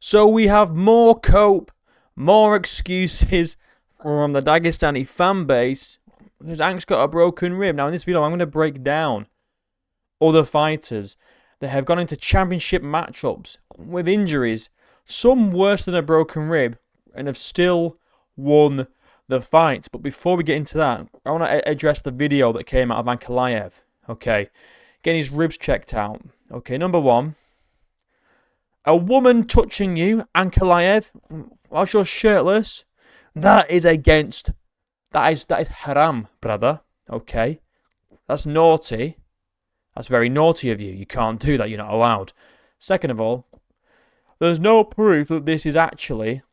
So we have more cope, more excuses from the Dagestani fan base because Ank's got a broken rib. Now in this video I'm going to break down other fighters that have gone into championship matchups with injuries, some worse than a broken rib, and have still won the fight. But before we get into that, I want to address the video that came out of Ankalaev. Okay, getting his ribs checked out. Okay, number one, a woman touching you, Ankalaev, whilst you're shirtless, that is haram, brother. Okay, that's naughty. That's very naughty of you. You can't do that. You're not allowed. Second of all, there's no proof that this is actually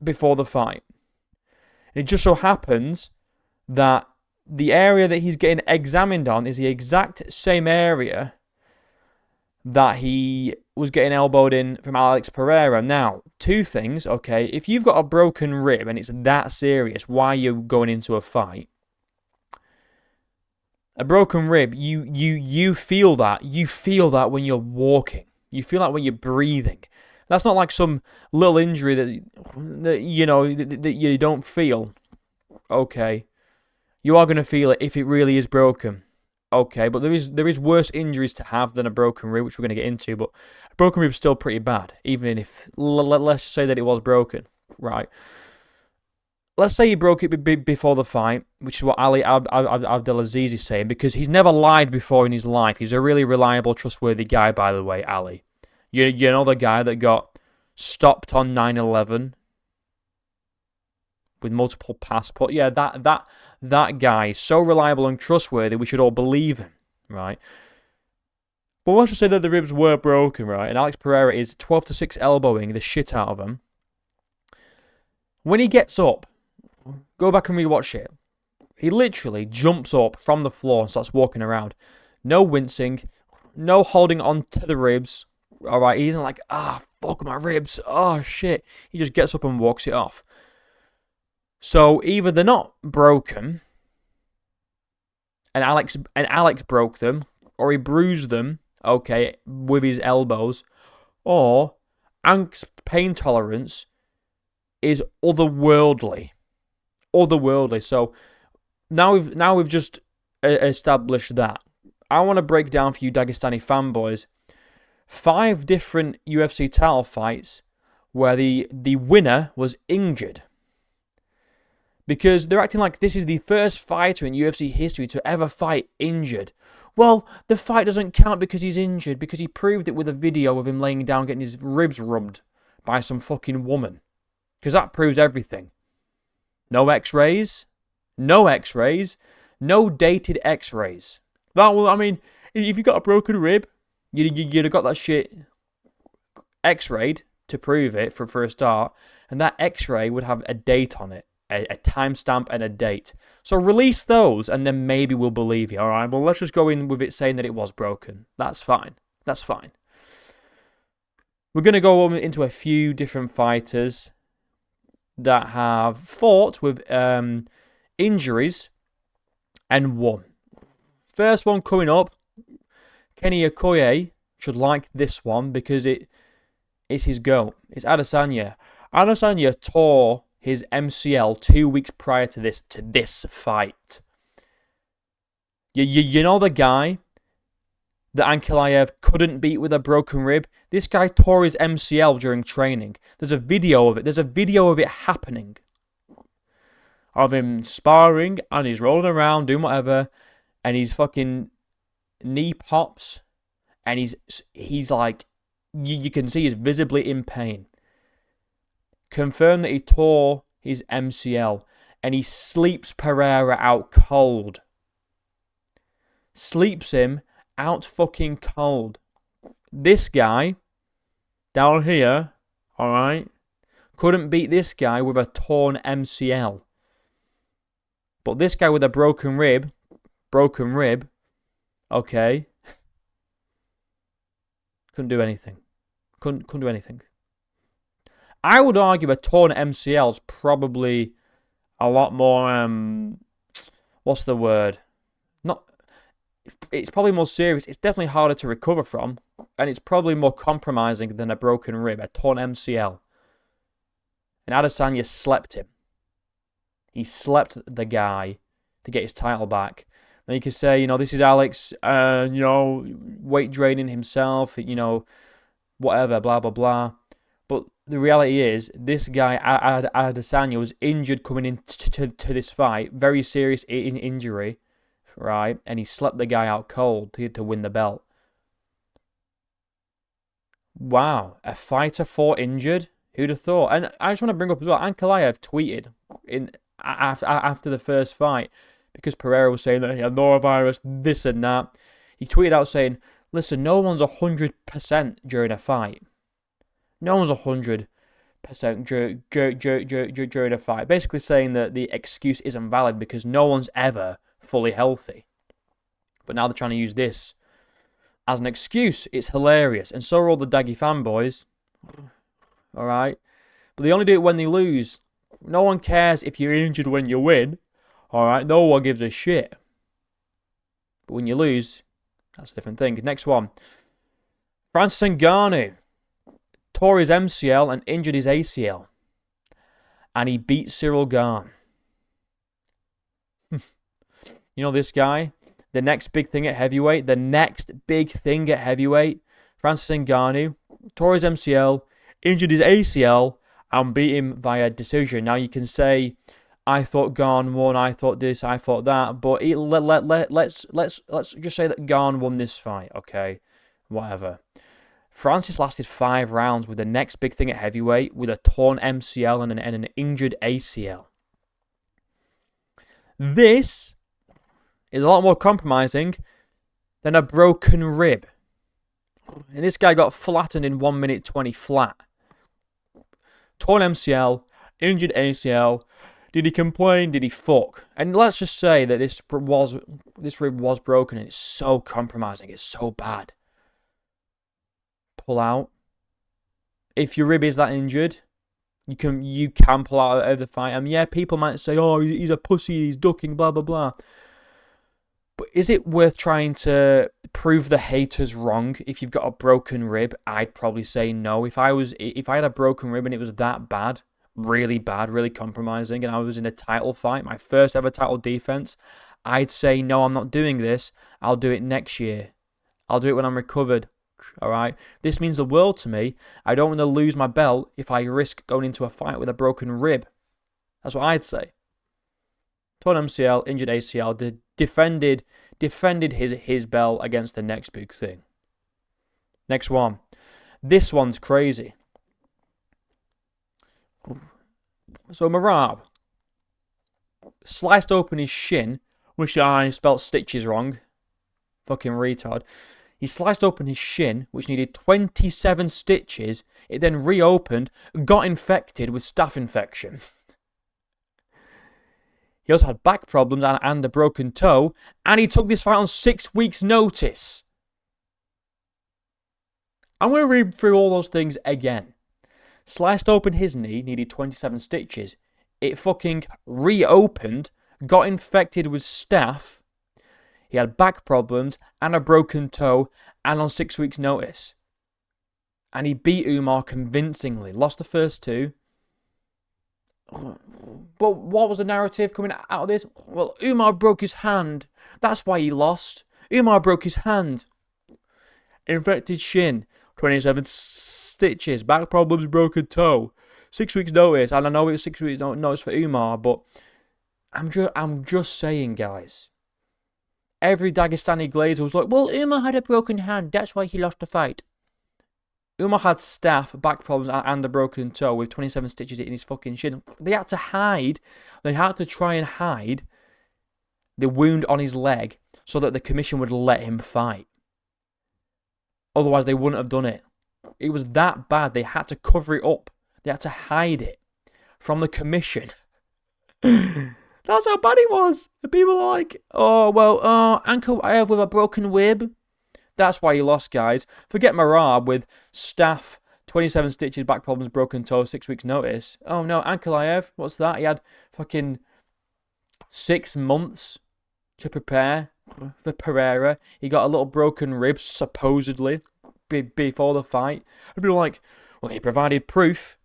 before the fight. It just so happens that the area that he's getting examined on is the exact same area that he was getting elbowed in from Alex Pereira. Now, two things, okay? If you've got a broken rib and it's that serious, why are you going into a fight? A broken rib, you feel that. You feel that when you're walking. You feel that when you're breathing. That's not like some little injury that you don't feel. Okay. You are going to feel it if it really is broken. Okay, but there is worse injuries to have than a broken rib, which we're going to get into. But a broken rib is still pretty bad, even if, let's just say that it was broken. Right. Let's say he broke it before the fight, which is what Ali Abdelaziz is saying, because he's never lied before in his life. He's a really reliable, trustworthy guy, by the way, Ali. You know the guy that got stopped on 9/11 with multiple passports? Yeah, that guy is so reliable and trustworthy, we should all believe him, right? But let's just say that the ribs were broken, right? And Alex Pereira is 12-6 elbowing the shit out of him. When he gets up, go back and rewatch it. He literally jumps up from the floor and starts walking around. No wincing, no holding on to the ribs. All right, he isn't like, fuck my ribs. Oh, shit. He just gets up and walks it off. So either they're not broken, and Alex broke them, or he bruised them, okay, with his elbows, or Ank's pain tolerance is otherworldly. So now we've just established that. I want to break down for you Dagestani fanboys 5 different UFC title fights where the winner was injured. Because they're acting like this is the first fighter in UFC history to ever fight injured. Well, the fight doesn't count because he's injured, because he proved it with a video of him laying down getting his ribs rubbed by some fucking woman. Because that proves everything. No x-rays. No dated x-rays. If you got a broken rib, you'd have got that shit x-rayed to prove it for a start. And that x-ray would have a date on it. A timestamp and a date. So release those and then maybe we'll believe you. Alright, well let's just go in with it saying that it was broken. That's fine. We're going to go into a few different fighters that have fought with injuries and won. First one coming up, Kenny Okoye should like this one because it's his goal. It's Adesanya. Adesanya tore his MCL 2 weeks prior to this fight. You know the guy that Ankalaev couldn't beat with a broken rib? This guy tore his MCL during training. There's a video of it. There's a video of it happening. Of him sparring and he's rolling around doing whatever and his fucking knee pops and he's like, you can see he's visibly in pain. Confirmed that he tore his MCL and he sleeps Pereira out cold. Sleeps him out fucking cold. This guy down here, alright, couldn't beat this guy with a torn MCL. But this guy with a broken rib, okay, couldn't do anything. Couldn't do anything. I would argue a torn MCL is probably a lot more, what's the word? It's probably more serious. It's definitely harder to recover from. and it's probably more compromising than a broken rib, a torn MCL. And Adesanya slept him. He slept the guy to get his title back. Now you can say, this is Alex, weight draining himself, whatever, blah, blah, blah. But the reality is, this guy, Adesanya, was injured coming into this fight. Very serious injury, right? And he slept the guy out cold to win the belt. Wow, a fighter fought injured? Who'd have thought? And I just want to bring up as well, Ankalaev tweeted after the first fight, because Pereira was saying that he had norovirus, this and that. He tweeted out saying, listen, no one's 100% during a fight. No one's 100% during a fight. Basically saying that the excuse isn't valid because no one's ever fully healthy. But now they're trying to use this as an excuse. It's hilarious. And so are all the Daggy fanboys. Alright? But they only do it when they lose. No one cares if you're injured when you win. Alright? No one gives a shit. But when you lose, that's a different thing. Next one. Francis Ngannou tore his MCL and injured his ACL. And he beat Cyril Gane. This guy? The next big thing at heavyweight. Francis Ngannou tore his MCL, injured his ACL, and beat him via decision. Now you can say, I thought Gane won, I thought this, I thought that, but let's just say that Gane won this fight, okay? Whatever. Francis lasted 5 rounds with the next big thing at heavyweight with a torn MCL and an injured ACL. This is a lot more compromising than a broken rib. And this guy got flattened in 1 minute 20 flat. Torn MCL, injured ACL. Did he complain? Did he fuck? And let's just say that this rib was broken and it's so compromising. It's so bad. Pull out. If your rib is that injured, you can pull out of the fight. Yeah, people might say, oh, he's a pussy, he's ducking, blah, blah, blah. But is it worth trying to prove the haters wrong if you've got a broken rib? I'd probably say no. If I had a broken rib and it was that bad, really compromising, and I was in a title fight, my first ever title defense, I'd say, no, I'm not doing this. I'll do it next year. I'll do it when I'm recovered. All right? This means the world to me. I don't want to lose my belt if I risk going into a fight with a broken rib. That's what I'd say. Torn MCL, injured ACL, defended his belt against the next big thing. Next one. This one's crazy. So Merab sliced open his shin, which I spelt stitches wrong. Fucking retard. He sliced open his shin, which needed 27 stitches. It then reopened, got infected with staph infection. He also had back problems and a broken toe, and he took this fight on 6 weeks' notice. I'm going to read through all those things again. Sliced open his knee, needed 27 stitches. It fucking reopened, got infected with staph. He had back problems and a broken toe, and on 6 weeks' notice. And he beat Umar convincingly. Lost the first 2. But what was the narrative coming out of this? Well, Umar broke his hand. That's why he lost. Umar broke his hand. Infected shin. 27 stitches. Back problems, broken toe. 6 weeks' notice. And I know it was 6 weeks' notice for Umar, but I'm just saying, guys. Every Dagestani glazer was like, well, Umar had a broken hand. That's why he lost the fight. Umar had staph, back problems, and a broken toe with 27 stitches in his fucking shin. They had to hide. They had to try and hide the wound on his leg so that the commission would let him fight. Otherwise, they wouldn't have done it. It was that bad. They had to cover it up. They had to hide it from the commission. That's how bad it was. And people are like, oh, well, Ankalaev with a broken rib. That's why he lost, guys. Forget Merab with staph, 27 stitches, back problems, broken toe, 6 weeks' notice. Oh, no, Ankalaev, what's that? He had fucking 6 months to prepare for Pereira. He got a little broken rib, supposedly. before the fight. And people are like, well, he provided proof.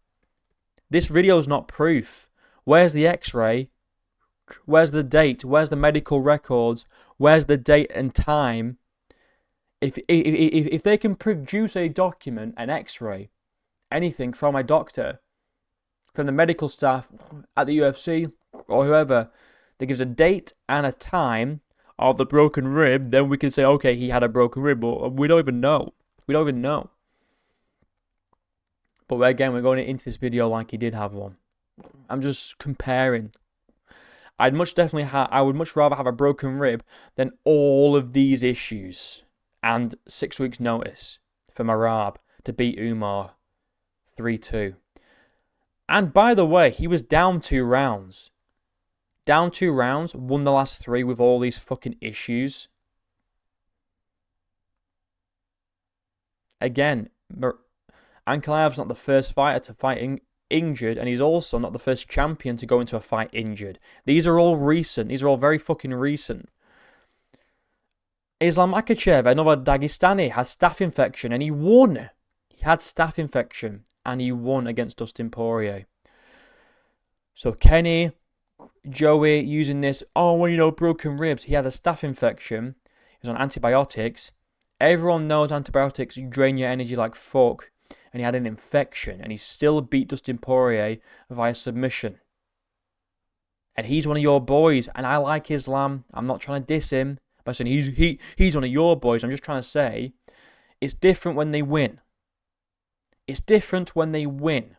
This video's not proof. Where's the x-ray? Where's the date? Where's the medical records? Where's the date and time? If they can produce a document, an x-ray, anything from a doctor, from the medical staff at the UFC or whoever, that gives a date and a time of the broken rib, then we can say, okay, he had a broken rib, but we don't even know. We don't even know. But again, we're going into this video like he did have one. I'm just comparing. I would much rather have a broken rib than all of these issues and 6 weeks notice for Merab to beat Umar 3-2. And by the way, he was down 2 rounds. Down 2 rounds, won the last 3 with all these fucking issues. Again, Ankalaev's not the first fighter to fight injured, and he's also not the first champion to go into a fight injured. These are all recent. These are all very fucking recent. Islam Makhachev, another Dagestani, had staph infection and he won. He had staph infection and he won against Dustin Poirier. So Kenny, Joey using this, broken ribs. He had a staph infection. He was on antibiotics. Everyone knows antibiotics drain your energy like fuck. And he had an infection. And he still beat Dustin Poirier via submission. And he's one of your boys. And I like Islam. I'm not trying to diss him by saying he's one of your boys. I'm just trying to say it's different when they win. It's different when they win.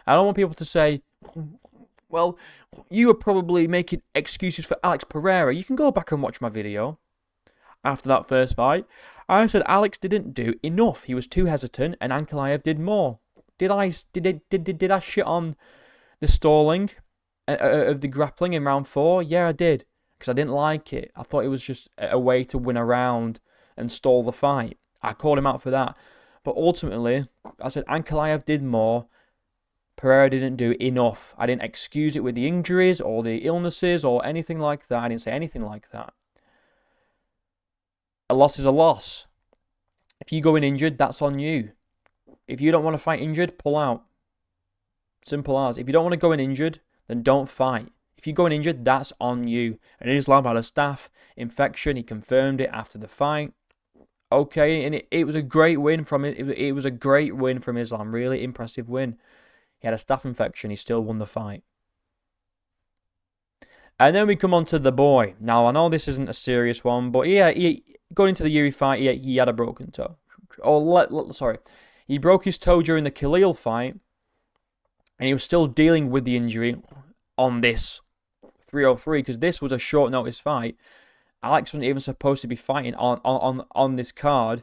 I don't want people to say, well, you were probably making excuses for Alex Pereira. You can go back and watch my video after that first fight. I said Alex didn't do enough. He was too hesitant and Ankalaev did more. Did I shit on the stalling of the grappling in round 4? Yeah, I did. Because I didn't like it. I thought it was just a way to win a round and stall the fight. I called him out for that. But ultimately, I said Ankalaev did more. Pereira didn't do enough. I didn't excuse it with the injuries or the illnesses or anything like that. I didn't say anything like that. A loss is a loss. If you go in injured, that's on you. If you don't want to fight injured, pull out. Simple as. If you don't want to go in injured, then don't fight. If you go in injured, that's on you. And Islam had a staph infection. He confirmed it after the fight. Okay, and it was a great win from it. It was a great win from Islam. Really impressive win. He had a staph infection. He still won the fight. And then we come on to the boy. Now, I know this isn't a serious one, but yeah, going into the Yuri fight, he had a broken toe. He broke his toe during the Khalil fight, and he was still dealing with the injury on this 303, because this was a short notice fight. Alex wasn't even supposed to be fighting on this card,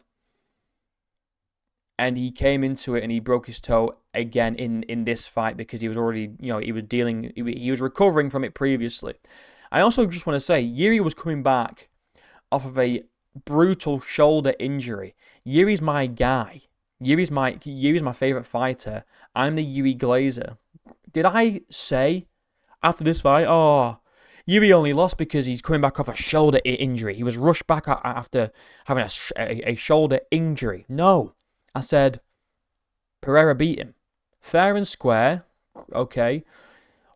and he came into it and he broke his toe again in this fight because he was already, he was recovering from it previously. I also just want to say, Yuri was coming back off of a brutal shoulder injury. Yuri's my guy. Yuri's my favorite fighter. I'm the Yuri Glazer. Did I say after this fight, Yuri only lost because he's coming back off a shoulder injury? He was rushed back after having a shoulder injury. No. I said, Pereira beat him. Fair and square. Okay.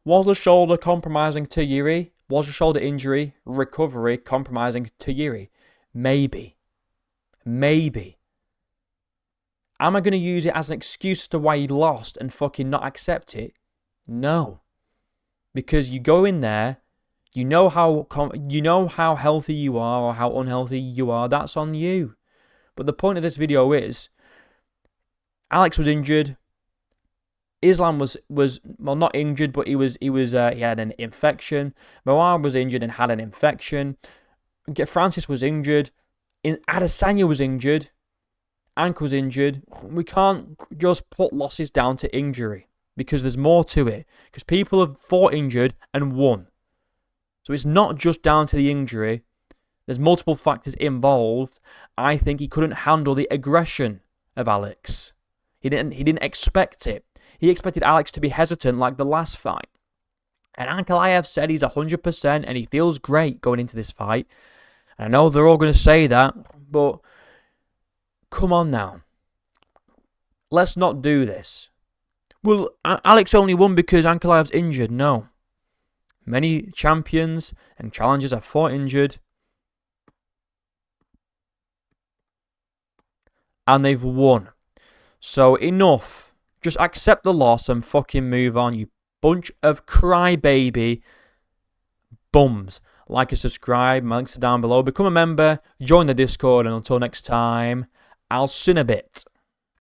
Was the shoulder compromising to Yuri? Was the shoulder injury, recovery, compromising to Yuri? Maybe. Maybe. Am I going to use it as an excuse as to why he lost and fucking not accept it? No. Because you go in there, you know how healthy you are or how unhealthy you are. That's on you. But the point of this video is, Alex was injured. Islam was not injured, but he had an infection. Moab was injured and had an infection. Francis was injured. Adesanya was injured. Ank was injured. We can't just put losses down to injury because there's more to it. Because people have fought injured and won. So it's not just down to the injury. There's multiple factors involved. I think he couldn't handle the aggression of Alex. He didn't expect it. He expected Alex to be hesitant like the last fight. And Ankalaev said he's 100% and he feels great going into this fight. And I know they're all going to say that, but Come on now. Let's not do this. Well, Alex only won because Ankalaev's injured. No. Many champions and challengers have fought injured. And they've won. So enough. Just accept the loss and fucking move on, you bunch of crybaby bums. Like and subscribe. My links are down below. Become a member. Join the Discord. And until next time, I'll see you in a bit.